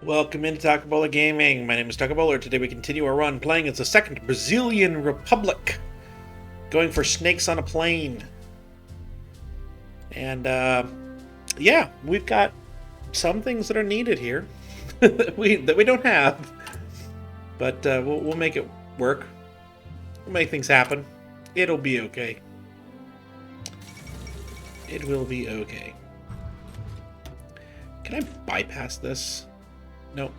Welcome into Taco Bowler Gaming. My name is Taco Bowler. Today we continue our run playing as the Second Brazilian Republic, going for snakes on a plane. And yeah, we've got some things that are needed here that we don't have, but we'll make it work. We'll make things happen. It'll be okay. It will be okay. Can I bypass this? Nope.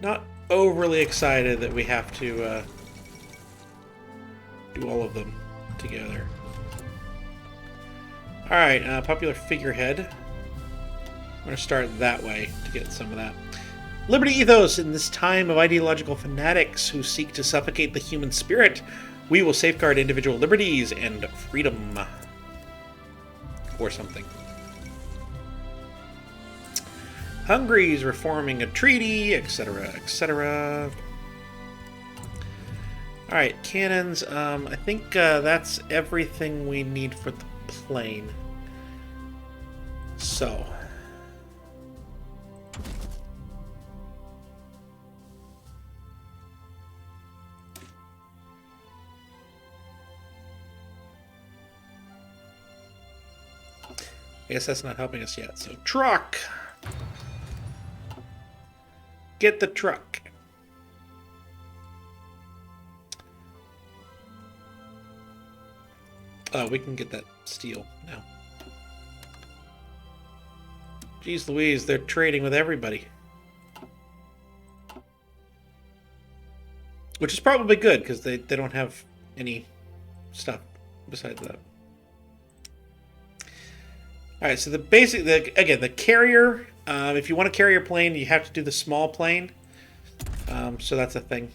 Not overly excited that we have to do all of them together. Alright, popular figurehead. I'm going to start that way to get some of that. Liberty ethos. In this time of ideological fanatics who seek to suffocate the human spirit, we will safeguard individual liberties and freedom. Or something. Hungary's reforming a treaty, etc., etc. Alright, cannons. I think that's everything we need for the plane. So. I guess that's not helping us yet. So, truck! Get the truck. Oh, we can get that steel now. Jeez Louise, they're trading with everybody. Which is probably good, because they don't have any stuff besides that. Alright, so the carrier, if you want to carry your plane, you have to do the small plane. So that's a thing.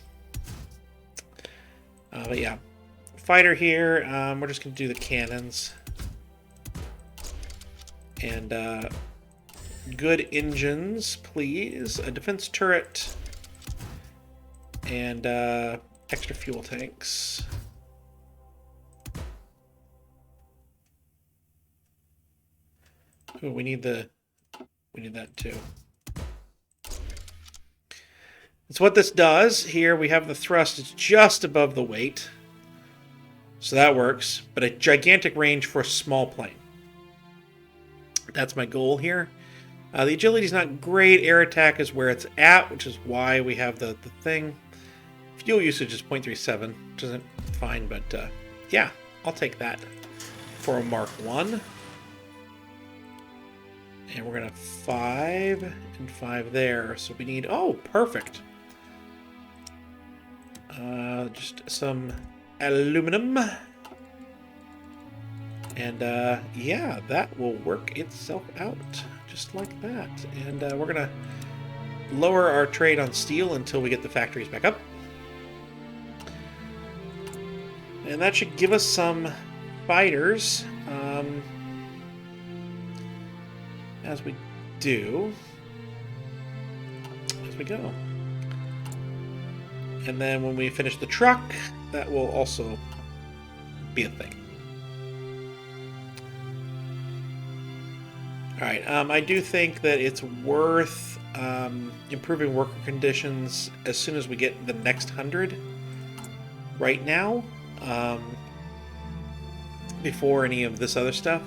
But yeah. Fighter here, we're just going to do the cannons. And good engines, please. A defense turret. And extra fuel tanks. Ooh, we need that too. It's what this does. Here we have the thrust. It's just above the weight. So that works. But a gigantic range for a small plane. That's my goal here. The agility is not great. Air attack is where it's at, which is why we have the thing. Fuel usage is 0.37, which isn't fine, but yeah, I'll take that for a Mark 1. And we're going to 5 and 5 there. So we need... Oh, perfect. Just some aluminum. And, yeah, that will work itself out. Just like that. And we're going to lower our trade on steel until we get the factories back up. And that should give us some fighters. As we do, as we go. And then when we finish the truck, that will also be a thing. Alright, I do think that it's worth improving worker conditions as soon as we get the next 100 right now, before any of this other stuff.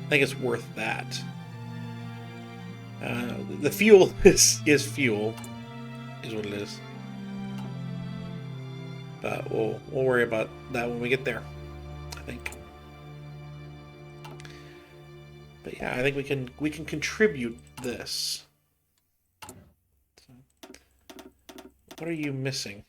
I think it's worth that. The fuel is fuel, is what it is. But we'll worry about that when we get there, I think. But yeah, I think we can contribute this. So, what are you missing?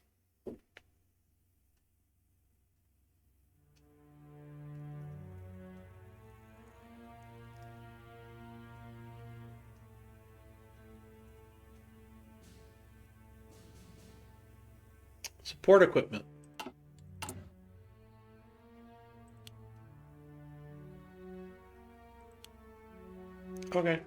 Support equipment. Okay.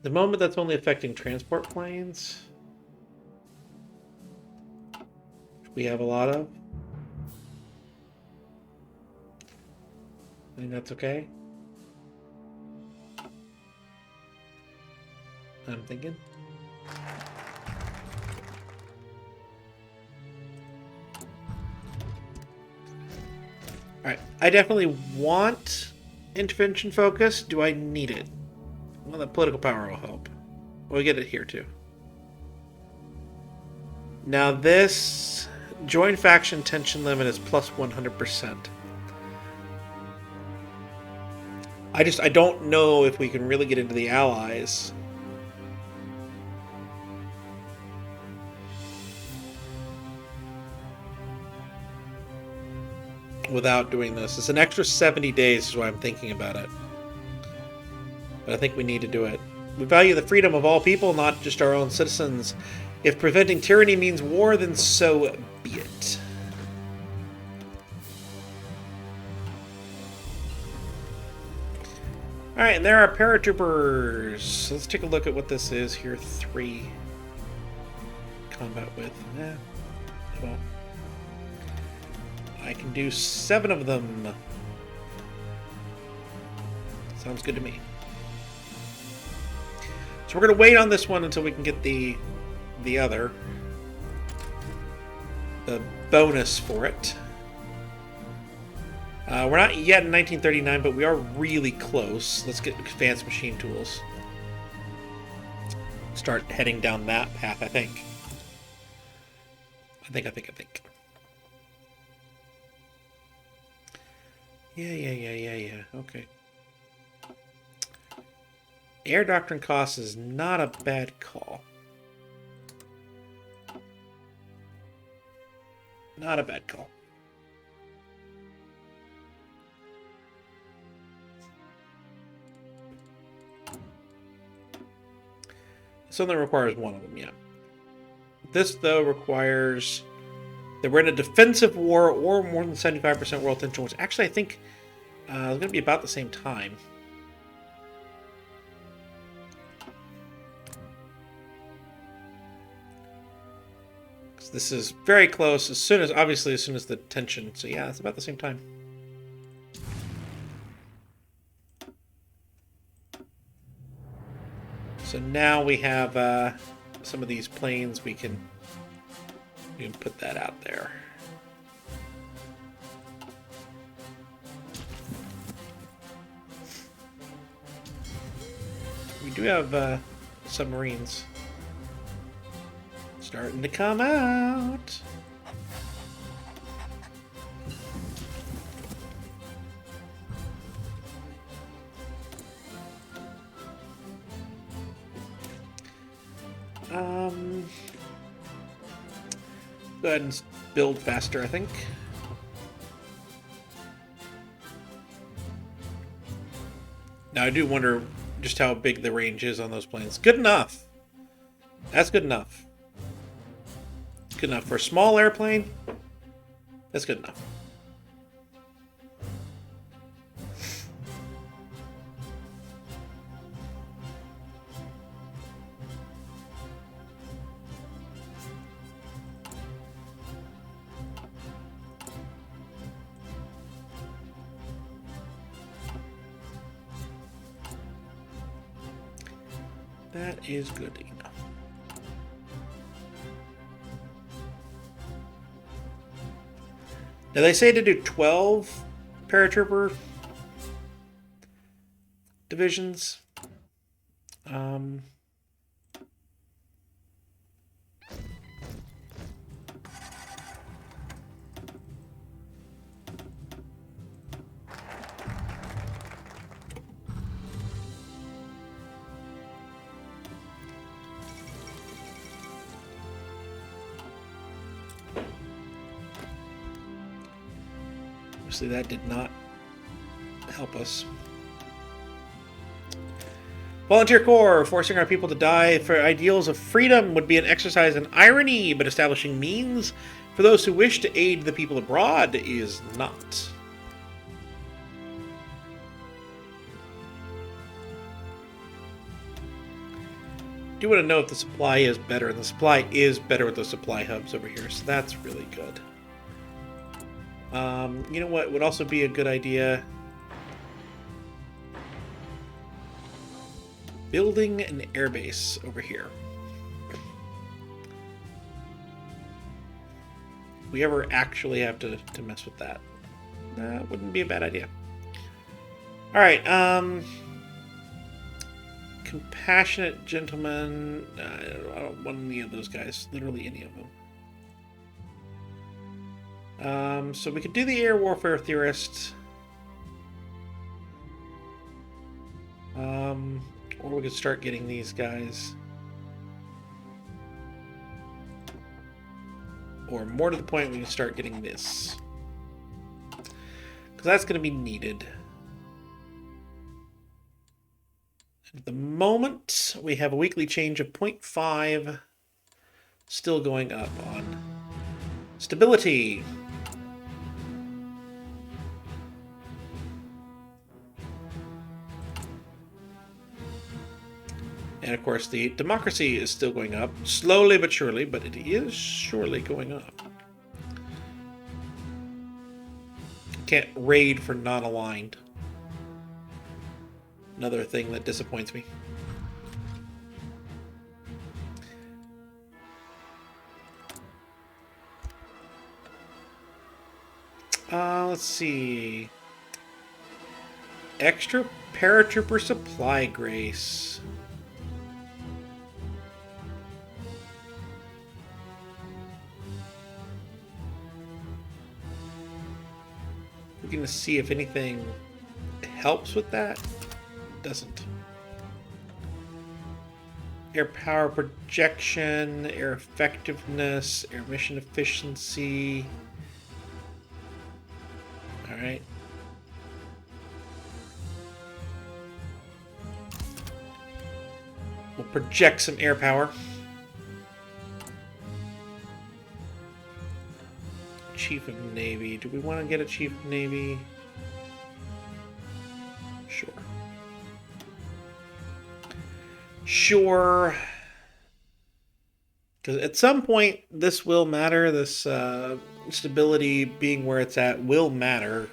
The moment that's only affecting transport planes. Which we have a lot of. I think that's okay. I'm thinking. Alright, I definitely want intervention focus. Do I need it? Well, that political power will help. We'll get it here too. Now this joint faction tension limit is plus 100%. I don't know if we can really get into the allies. Without doing this. It's an extra 70 days is why I'm thinking about it. But I think we need to do it. We value the freedom of all people, not just our own citizens. If preventing tyranny means war, then so be it. Alright, and there are paratroopers. So let's take a look at what this is here. 3. Combat with. Well. I can do 7 of them. Sounds good to me. So we're going to wait on this one until we can get the bonus for it. We're not yet in 1939, but we are really close. Let's get advanced machine tools. Start heading down that path, I think. I think. Yeah. Okay. Air doctrine cost is not a bad call. Not a bad call. This only requires 1 of them, yeah. This, though, requires that we're in a defensive war or more than 75% world tension, which actually I think is going to be about the same time. This is very close, as soon as the tension. So yeah, it's about the same time. So now we have some of these planes we can put that out there. We do have submarines starting to come out. Go ahead and build faster, I think. Now, I do wonder just how big the range is on those planes. Good enough. That's good enough. Good enough. For a small airplane, that's good enough. That is good enough. Now they say to do 12 paratrooper divisions. Obviously that did not help us. Volunteer Corps, forcing our people to die for ideals of freedom would be an exercise in irony, but establishing means for those who wish to aid the people abroad is not. do want to know if the supply is better, and the supply is better with the supply hubs over here, so that's really good. You know what would also be a good idea? Building an airbase over here. If we ever actually have to mess with that, that wouldn't be a bad idea. All right, compassionate gentleman. I don't want any of those guys. Literally any of them. So we could do the air warfare theorist. Or we could start getting these guys. Or more to the point, we can start getting this. Because that's going to be needed. At the moment, we have a weekly change of 0.5. Still going up on stability. And of course, the democracy is still going up, slowly but surely, but it is surely going up. Can't raid for non-aligned. Another thing that disappoints me. Let's see. Extra paratrooper supply grace. We're going to see if anything helps with that. Doesn't. Air power projection, air effectiveness, air mission efficiency. All right. We'll project some air power. Chief of Navy. Do we want to get a Chief of Navy? Sure. Sure. Because at some point, this will matter. This stability being where it's at will matter.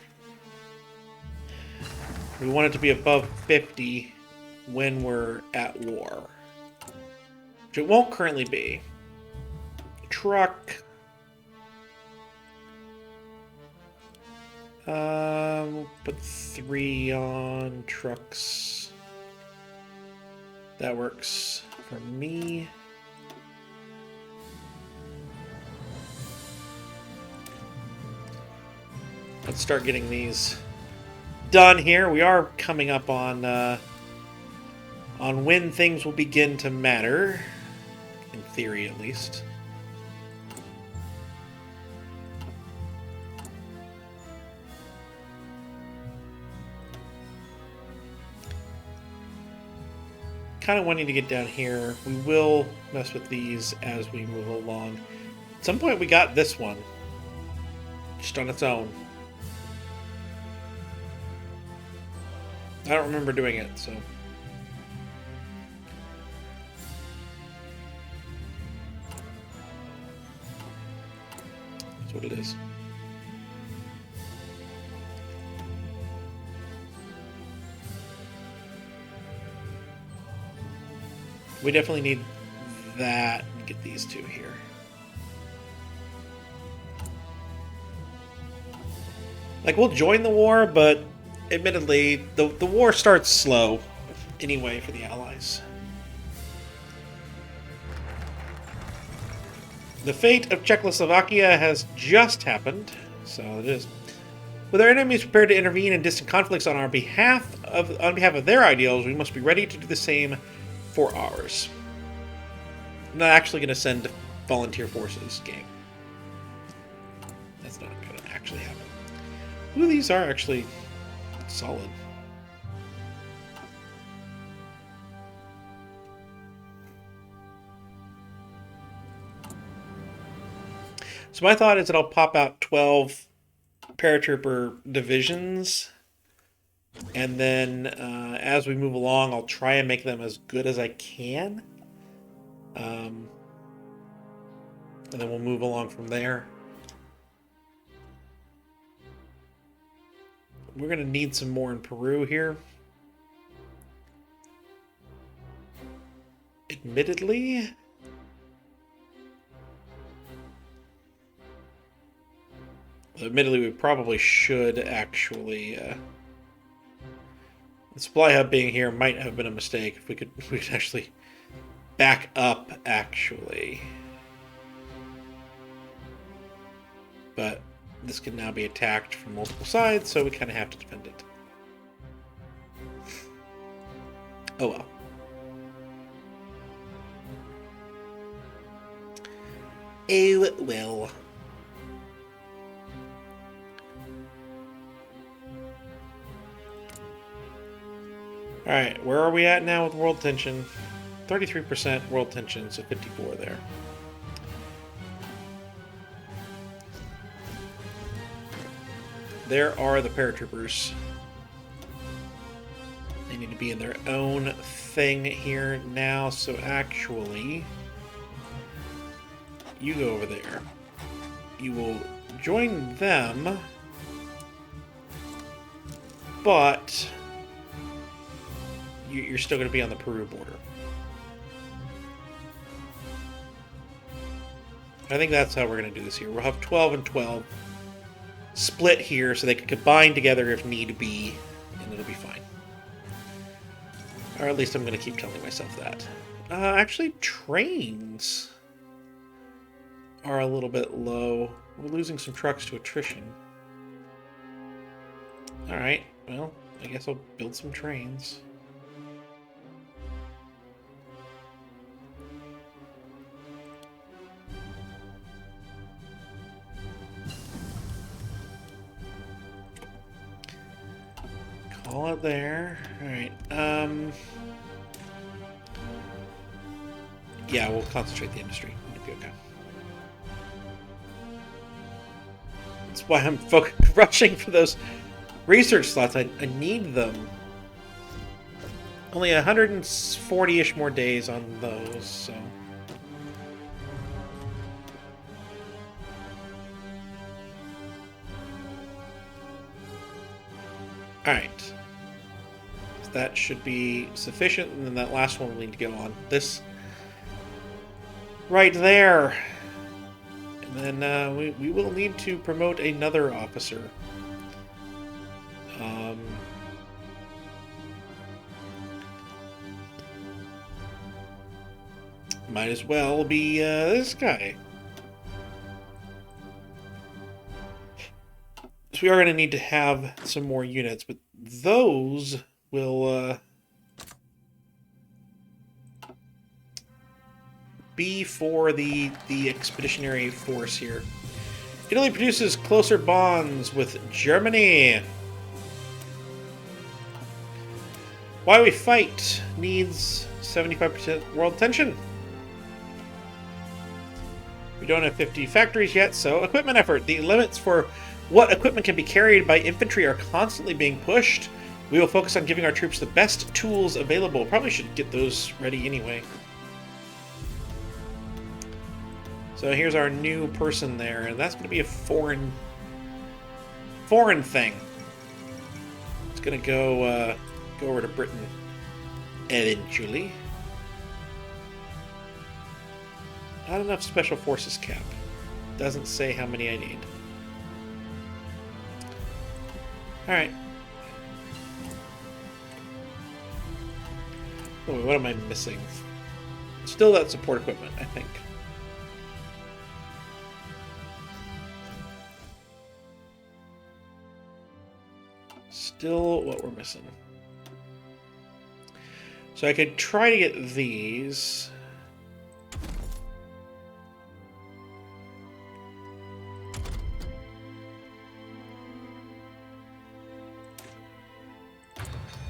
We want it to be above 50 when we're at war. Which it won't currently be. Truck. We'll put 3 on trucks. That works for me. Let's start getting these done here. We are coming up on when things will begin to matter, in theory at least. Kind of wanting to get down here. We will mess with these as we move along. At some point we got this one just on its own. I don't remember doing it, so. That's what it is. We definitely need that and get these two here. Like, we'll join the war, but admittedly, the war starts slow anyway for the Allies. The fate of Czechoslovakia has just happened, so it is. With our enemies prepared to intervene in distant conflicts on behalf of their ideals, we must be ready to do the same for ours. I'm not actually going to send volunteer forces, gang. That's not going to actually happen. Ooh, these are actually solid. So my thought is that I'll pop out 12 paratrooper divisions, and then as we move along, I'll try and make them as good as I can. And then we'll move along from there. We're going to need some more in Peru here. Admittedly, we probably should actually. The supply hub being here might have been a mistake. If we could actually back up, actually. But this can now be attacked from multiple sides, so we kind of have to defend it. Oh well. Oh well. Alright, where are we at now with world tension? 33% world tension, so 54 there. There are the paratroopers. They need to be in their own thing here now, so actually, you go over there. You will join them, but you're still going to be on the Peru border. I think that's how we're going to do this here. We'll have 12 and 12 split here so they can combine together if need be, and it'll be fine. Or at least I'm going to keep telling myself that. Actually, trains are a little bit low. We're losing some trucks to attrition. Alright, well, I guess I'll build some trains. Call it there. Alright, yeah, we'll concentrate the industry. It'll be okay. That's why I'm rushing for those research slots. I need them. Only 140-ish more days on those, so... Alright. So that should be sufficient, and then that last one will need to go on this. Right there! And then we will need to promote another officer. Might as well be this guy. So we are going to need to have some more units, but those will be for the expeditionary force here. Italy produces closer bonds with Germany. Why We Fight needs 75% world tension. We don't have 50 factories yet, so equipment effort. The limits for what equipment can be carried by infantry are constantly being pushed. We will focus on giving our troops the best tools available. Probably should get those ready anyway. So here's our new person there, and that's going to be a foreign thing. It's going to go over to Britain eventually. Not enough special forces cap. Doesn't say how many I need. Alright. Oh, what am I missing? Still that support equipment, I think. Still what we're missing. So I could try to get these.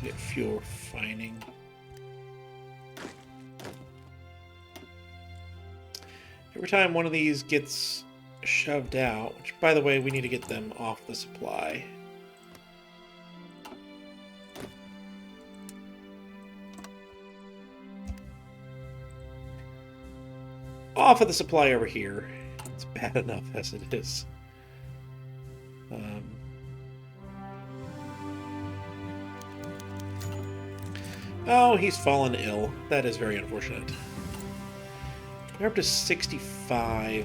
Get fuel refining. Every time one of these gets shoved out, which, by the way, we need to get them off the supply. off of the supply over here. It's bad enough as it is. Oh, he's fallen ill. That is very unfortunate. We're up to 65.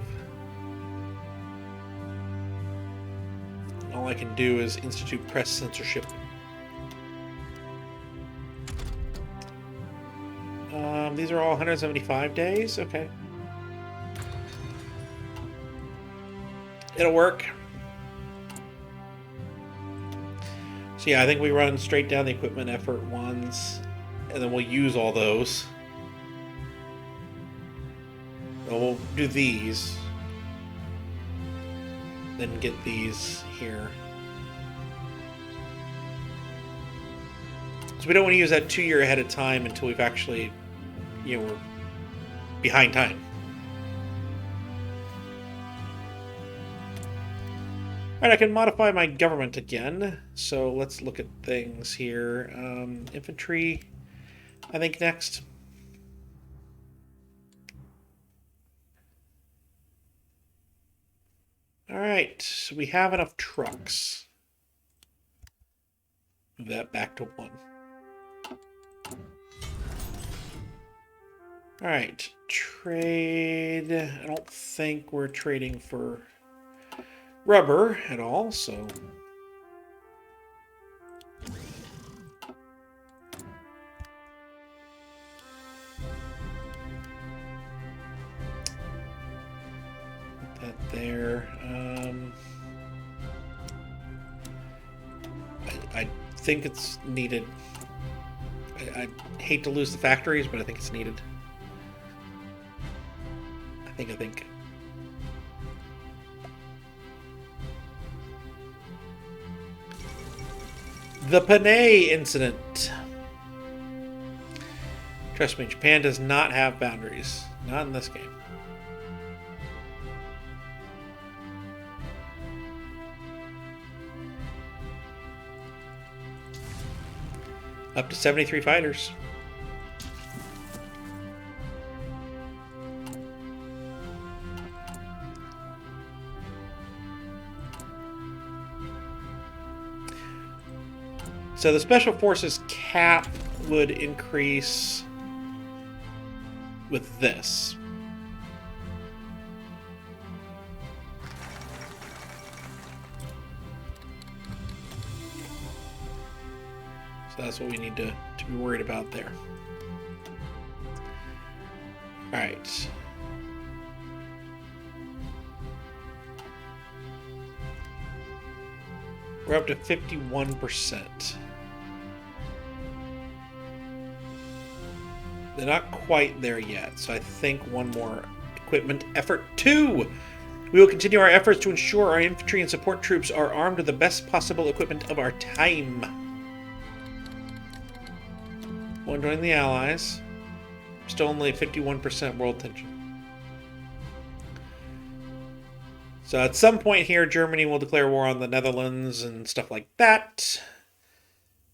All I can do is institute press censorship. These are all 175 days? Okay. It'll work. So yeah, I think we run straight down the equipment effort ones, and then we'll use all those. And we'll do these. Then get these here. So we don't want to use that 2 year ahead of time until we've actually, you know, we're behind time. All right, I can modify my government again. So let's look at things here. Infantry, I think next. All right, so we have enough trucks. Move that back to 1. All right, trade. I don't think we're trading for rubber at all, so. Put that there. I think it's needed. I hate to lose the factories, but I think it's needed. I think. The Panay incident. Trust me, Japan does not have boundaries. Not in this game. Up to 73 fighters. So the Special Forces cap would increase with this. So that's what we need to be worried about there. All right. We're up to 51%. They're not quite there yet, so I think one more equipment effort. 2! We will continue our efforts to ensure our infantry and support troops are armed with the best possible equipment of our time. One join the Allies. Still only 51% world tension. So at some point here, Germany will declare war on the Netherlands and stuff like that.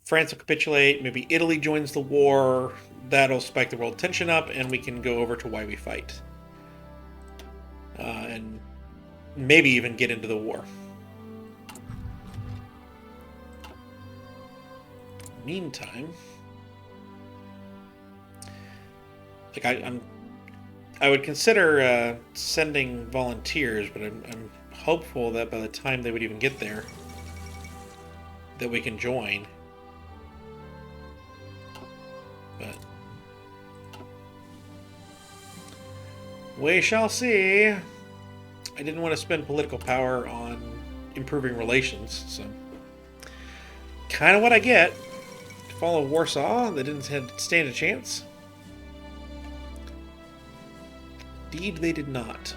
France will capitulate. Maybe Italy joins the war. That'll spike the world tension up, and we can go over to why we fight. And maybe even get into the war. Meantime, like I would consider sending volunteers, but I'm hopeful that by the time they would even get there, that we can join. But we shall see. I didn't want to spend political power on improving relations, so kind of what I get. To follow Warsaw, they didn't stand a chance. Indeed, they did not.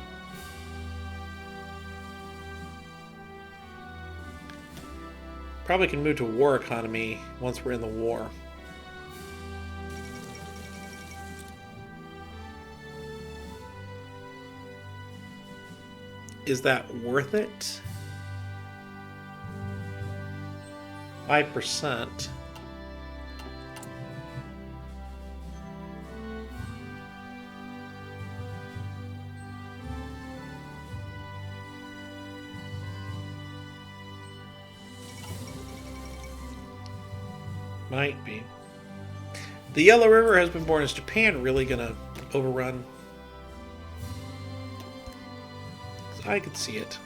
Probably can move to war economy once we're in the war. Is that worth it? 5%. Might be. The Yellow River has been born. Is Japan really gonna overrun? I could see it.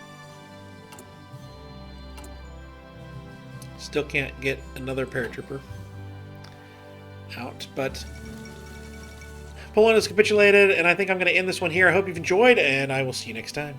Still can't get another paratrooper out, but Poland has capitulated, and I think I'm going to end this one here. I hope you've enjoyed, and I will see you next time.